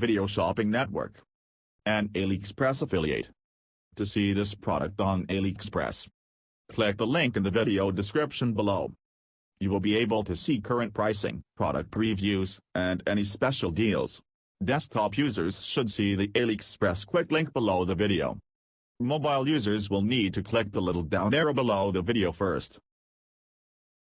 video shopping network. An AliExpress affiliate. To see this product on AliExpress, click the link in the video description below. You will be able to see current pricing, product previews, and any special deals. Desktop users should see the AliExpress quick link below the video. Mobile users will need to click the little down arrow below the video first.